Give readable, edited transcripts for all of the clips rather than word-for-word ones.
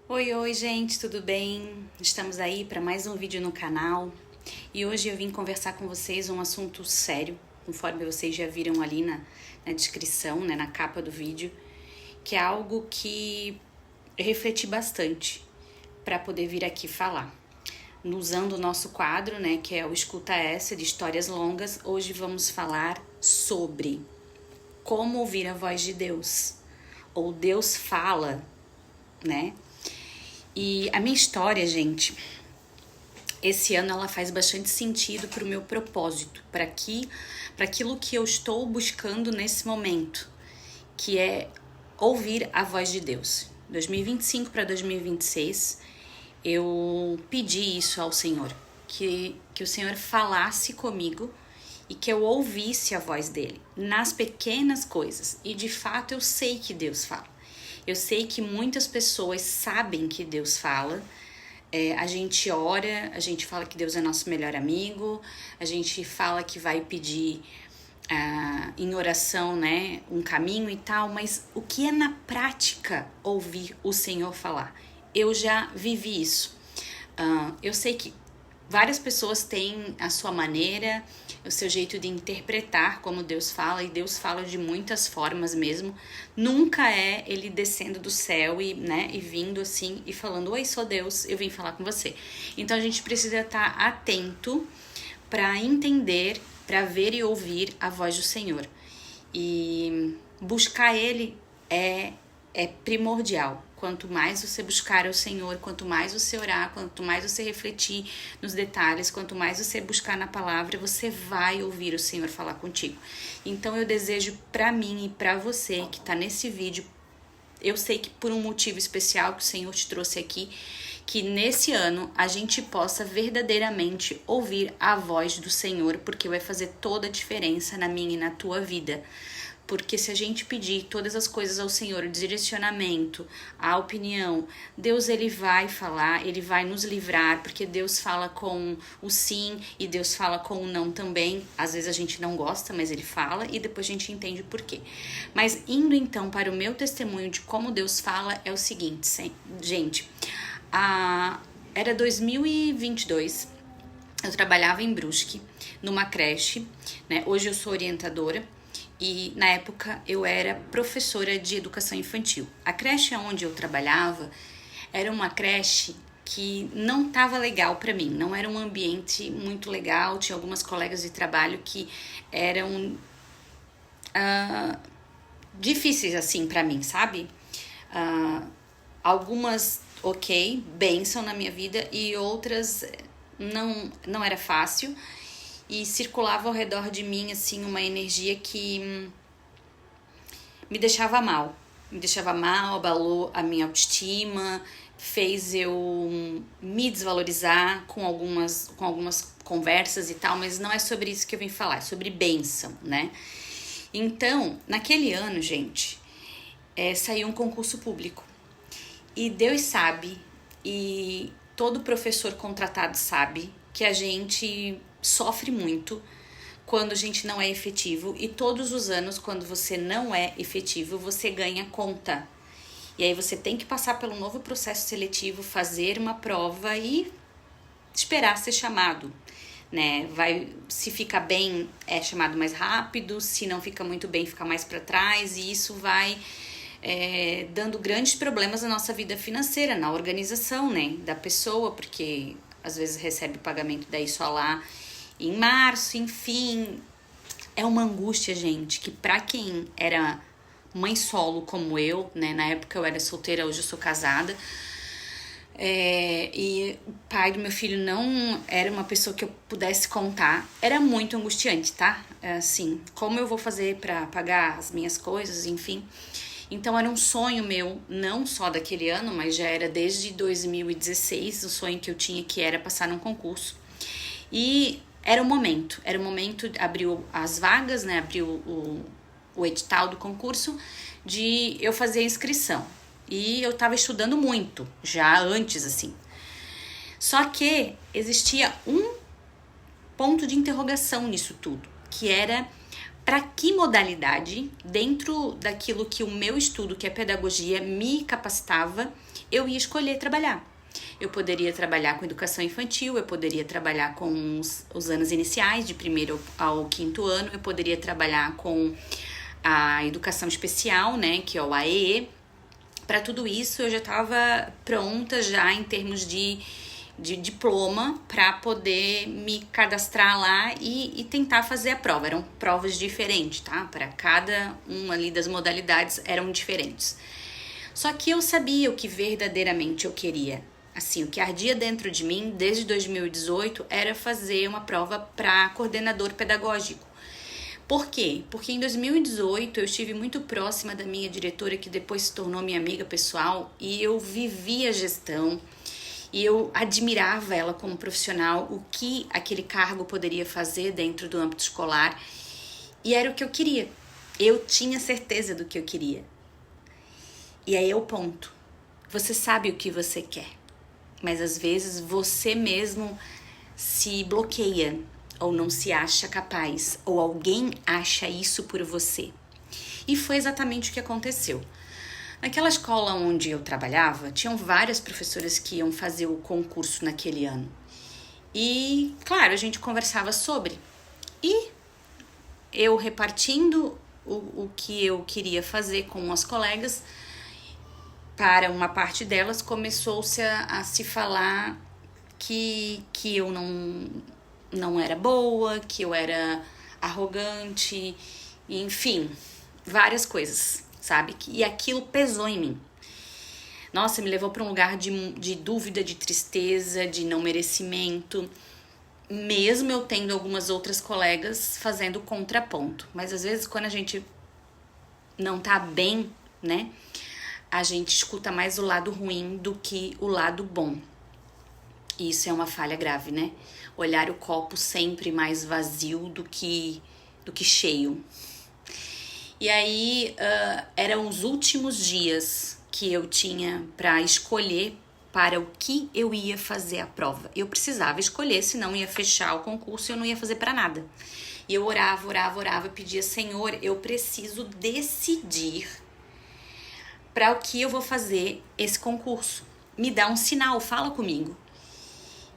Oi, oi, gente, tudo bem? Estamos aí para mais um vídeo no canal e hoje eu vim conversar com vocês um assunto sério, conforme vocês já viram ali na descrição, né, na capa do vídeo, que é algo que eu refleti bastante para poder vir aqui falar. Usando o nosso quadro, né, que é o Escuta Essa, de histórias longas, hoje vamos falar sobre como ouvir a voz de Deus, ou Deus fala, né? E a minha história, gente, esse ano ela faz bastante sentido para o meu propósito, para aquilo que eu estou buscando nesse momento, que é ouvir a voz de Deus. 2025 para 2026, eu pedi isso ao Senhor, que o Senhor falasse comigo e que eu ouvisse a voz dele nas pequenas coisas. E de fato eu sei que Deus fala. Eu sei que muitas pessoas sabem que Deus fala. A gente ora, a gente fala que Deus é nosso melhor amigo, a gente fala que vai pedir em oração, né, um caminho e tal, mas o que é na prática ouvir o Senhor falar? Eu já vivi isso. Eu sei que várias pessoas têm a sua maneira, o seu jeito de interpretar como Deus fala, e Deus fala de muitas formas mesmo. Nunca é ele descendo do céu e vindo assim e falando: oi, sou Deus, eu vim falar com você. Então a gente precisa estar atento para entender, para ver e ouvir a voz do Senhor. E buscar ele é primordial. Quanto mais você buscar o Senhor, quanto mais você orar, quanto mais você refletir nos detalhes, quanto mais você buscar na palavra, você vai ouvir o Senhor falar contigo. Então eu desejo para mim e para você que tá nesse vídeo, eu sei que por um motivo especial que o Senhor te trouxe aqui, que nesse ano a gente possa verdadeiramente ouvir a voz do Senhor, porque vai fazer toda a diferença na minha e na tua vida. Porque se a gente pedir todas as coisas ao Senhor, o direcionamento, a opinião, Deus ele vai falar, ele vai nos livrar, porque Deus fala com o sim e Deus fala com o não também. Às vezes a gente não gosta, mas ele fala e depois a gente entende o porquê. Mas indo então para o meu testemunho de como Deus fala, é o seguinte, gente. Era 2022, eu trabalhava em Brusque, numa creche, né? Hoje eu sou orientadora. E na época eu era professora de educação infantil. A creche onde eu trabalhava era uma creche que não estava legal para mim, não era um ambiente muito legal. Tinha algumas colegas de trabalho que eram difíceis assim para mim, sabe? Algumas, ok, bênção na minha vida, e outras não era fácil. E circulava ao redor de mim, assim, uma energia que me deixava mal. Me deixava mal, abalou a minha autoestima, fez eu me desvalorizar com algumas conversas e tal, mas não é sobre isso que eu vim falar, é sobre bênção, né? Então, naquele ano, gente, saiu um concurso público. E Deus sabe, e todo professor contratado sabe, que a gente sofre muito quando a gente não é efetivo, e todos os anos, quando você não é efetivo, você ganha conta. E aí você tem que passar pelo novo processo seletivo, fazer uma prova e esperar ser chamado, né? Se fica bem, é chamado mais rápido, se não fica muito bem, fica mais para trás, e isso vai dando grandes problemas na nossa vida financeira, na organização, né, da pessoa, porque às vezes recebe pagamento daí só lá em março, enfim. É uma angústia, gente, que pra quem era mãe solo como eu, né, na época eu era solteira, hoje eu sou casada, e o pai do meu filho não era uma pessoa que eu pudesse contar, era muito angustiante, tá? Assim, como eu vou fazer pra pagar as minhas coisas, enfim. Então era um sonho meu, não só daquele ano, mas já era desde 2016, o sonho que eu tinha, que era passar num concurso. E era o momento, abriu as vagas, né, abriu o edital do concurso, de eu fazer a inscrição. E eu tava estudando muito, já antes, assim. Só que existia um ponto de interrogação nisso tudo, que era para que modalidade, dentro daquilo que o meu estudo, que é pedagogia, me capacitava, eu ia escolher trabalhar. Eu poderia trabalhar com educação infantil, eu poderia trabalhar com os anos iniciais, de 1º ao 5º ano, eu poderia trabalhar com a educação especial, né, que é o AEE. Para tudo isso eu já estava pronta já em termos de diploma para poder me cadastrar lá e tentar fazer a prova. Eram provas diferentes, tá? Para cada uma ali das modalidades eram diferentes. Só que eu sabia o que verdadeiramente eu queria. Assim, o que ardia dentro de mim desde 2018 era fazer uma prova para coordenador pedagógico. Por quê? Porque em 2018 eu estive muito próxima da minha diretora, que depois se tornou minha amiga pessoal, e eu vivia gestão, e eu admirava ela como profissional, o que aquele cargo poderia fazer dentro do âmbito escolar, e era o que eu queria. Eu tinha certeza do que eu queria. E aí é o ponto. Você sabe o que você quer, mas às vezes você mesmo se bloqueia, ou não se acha capaz, ou alguém acha isso por você. E foi exatamente o que aconteceu. Naquela escola onde eu trabalhava, tinham várias professoras que iam fazer o concurso naquele ano. E, claro, a gente conversava sobre. E eu repartindo o que eu queria fazer com as colegas, para uma parte delas começou-se a se falar que eu não era boa, que eu era arrogante, enfim, várias coisas, sabe? E aquilo pesou em mim. Nossa, me levou para um lugar de dúvida, de tristeza, de não merecimento, mesmo eu tendo algumas outras colegas fazendo contraponto. Mas às vezes quando a gente não tá bem, né, a gente escuta mais o lado ruim do que o lado bom. E isso é uma falha grave, né? Olhar o copo sempre mais vazio do que cheio. E aí, eram os últimos dias que eu tinha para escolher para o que eu ia fazer a prova. Eu precisava escolher, senão ia fechar o concurso e eu não ia fazer para nada. E eu orava, pedia, Senhor, eu preciso decidir para o que eu vou fazer esse concurso. Me dá um sinal, fala comigo.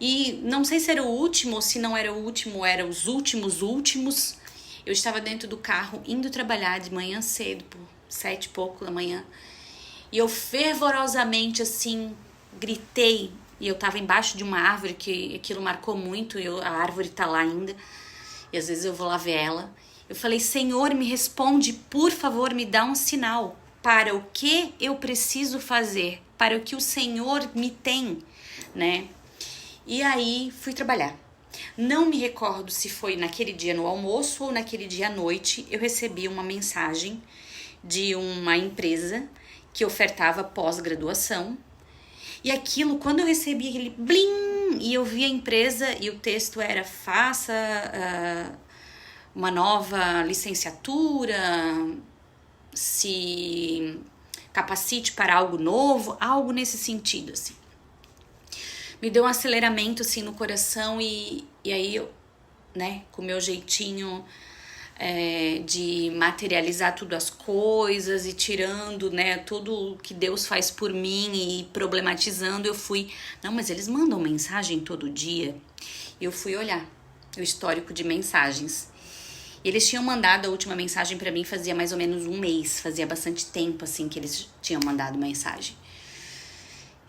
E não sei se era o último ou se não era o último, eram os últimos. Eu estava dentro do carro, indo trabalhar de manhã cedo, por 7 e pouco da manhã. E eu fervorosamente, assim, gritei. E eu estava embaixo de uma árvore, que aquilo marcou muito, e a árvore tá lá ainda. E às vezes eu vou lá ver ela. Eu falei, Senhor, me responde, por favor, me dá um sinal. Para o que eu preciso fazer? Para o que o Senhor me tem, né? E aí fui trabalhar. Não me recordo se foi naquele dia no almoço ou naquele dia à noite. Eu recebi uma mensagem de uma empresa que ofertava pós-graduação. E aquilo, quando eu recebi aquele blim, e eu vi a empresa e o texto era faça uma nova licenciatura, se capacite para algo novo, algo nesse sentido, assim. Me deu um aceleramento, assim, no coração e aí eu, né, com o meu jeitinho de materializar tudo as coisas e tirando, né, tudo que Deus faz por mim e problematizando, eu fui, não, mas eles mandam mensagem todo dia. Eu fui olhar o histórico de mensagens. E eles tinham mandado a última mensagem pra mim fazia mais ou menos um mês, fazia bastante tempo, assim, que eles tinham mandado mensagem.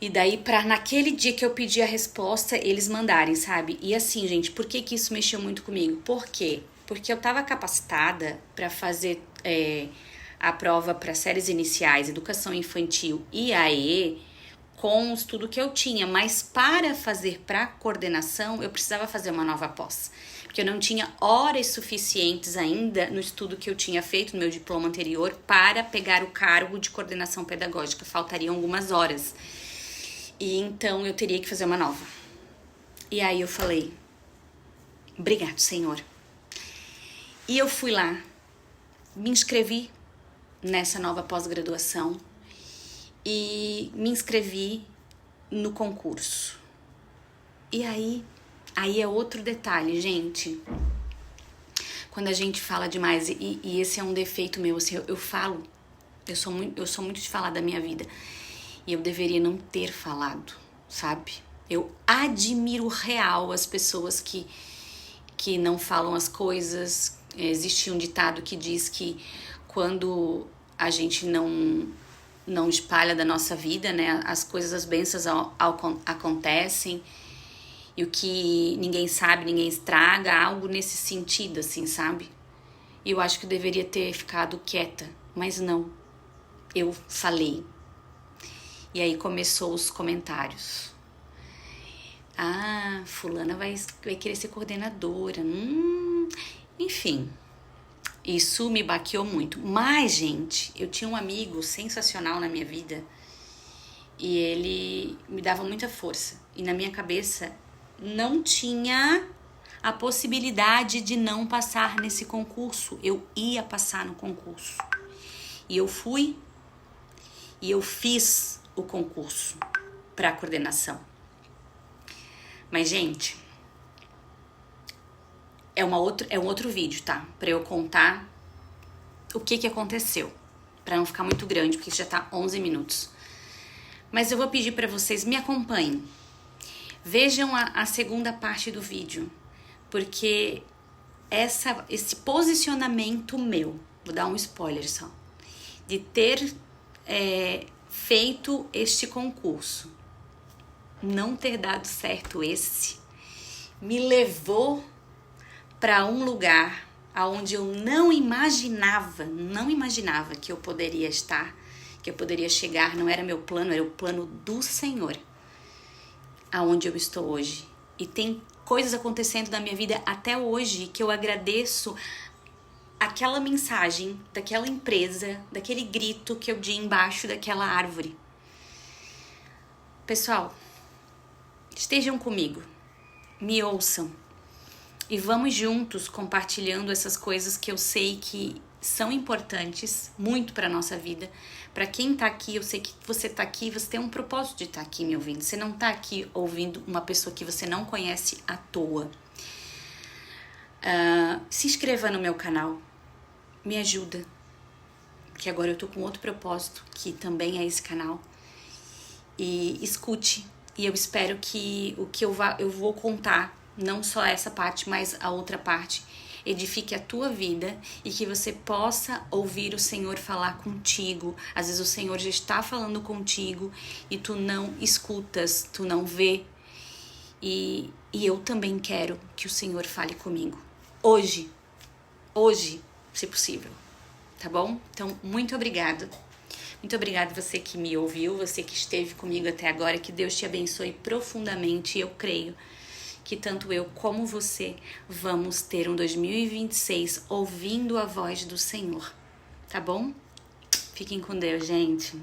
E daí, naquele dia que eu pedi a resposta, eles mandarem, sabe? E assim, gente, por que isso mexeu muito comigo? Por quê? Porque eu tava capacitada para fazer a prova para séries iniciais, educação infantil e AE com o estudo que eu tinha. Mas para fazer para coordenação, eu precisava fazer uma nova pós. Porque eu não tinha horas suficientes ainda no estudo que eu tinha feito no meu diploma anterior para pegar o cargo de coordenação pedagógica. Faltariam algumas horas. E então eu teria que fazer uma nova. E aí eu falei, obrigado, Senhor. E eu fui lá, me inscrevi nessa nova pós-graduação e me inscrevi no concurso. E aí é outro detalhe, gente. quando a gente fala demais, e esse é um defeito meu, assim, eu sou muito de falar da minha vida, e eu deveria não ter falado, sabe? Eu admiro real as pessoas que não falam as coisas. Existe um ditado que diz que quando a gente não espalha da nossa vida, né, as coisas, as bênçãos acontecem, e o que ninguém sabe, ninguém estraga, algo nesse sentido, assim, sabe? E eu acho que eu deveria ter ficado quieta, mas não, eu falei. E aí começou os comentários. Ah, fulana vai querer ser coordenadora. Enfim, isso me baqueou muito. Mas, gente, eu tinha um amigo sensacional na minha vida e ele me dava muita força. E na minha cabeça não tinha a possibilidade de não passar nesse concurso. Eu ia passar no concurso. E eu fui e eu fiz o concurso para coordenação. Mas, gente, é um outro vídeo, tá? Pra eu contar o que aconteceu. Pra não ficar muito grande, porque já tá 11 minutos. Mas eu vou pedir pra vocês, me acompanhem. Vejam a segunda parte do vídeo. Porque esse posicionamento meu, vou dar um spoiler só, de ter feito este concurso, não ter dado certo me levou para um lugar aonde eu não imaginava que eu poderia estar, que eu poderia chegar. Não era meu plano, era o plano do Senhor, aonde eu estou hoje. E tem coisas acontecendo na minha vida até hoje que eu agradeço aquela mensagem daquela empresa, daquele grito que eu dei embaixo daquela árvore. Pessoal, estejam comigo, me ouçam e vamos juntos compartilhando essas coisas que eu sei que são importantes muito para nossa vida. Para quem tá aqui, eu sei que você tá aqui, você tem um propósito de estar aqui me ouvindo. Você não tá aqui ouvindo uma pessoa que você não conhece à toa. Se inscreva no meu canal, me ajuda, que agora eu tô com outro propósito, que também é esse canal. E escute, e eu espero que o que eu vou contar, não só essa parte, mas a outra parte, edifique a tua vida e que você possa ouvir o Senhor falar contigo. Às vezes o Senhor já está falando contigo e tu não escutas, tu não vê. E eu também quero que o Senhor fale comigo. Hoje, se possível, tá bom? Então, muito obrigada. Muito obrigada você que me ouviu, você que esteve comigo até agora. Que Deus te abençoe profundamente. Eu creio que tanto eu como você vamos ter um 2026 ouvindo a voz do Senhor, tá bom? Fiquem com Deus, gente.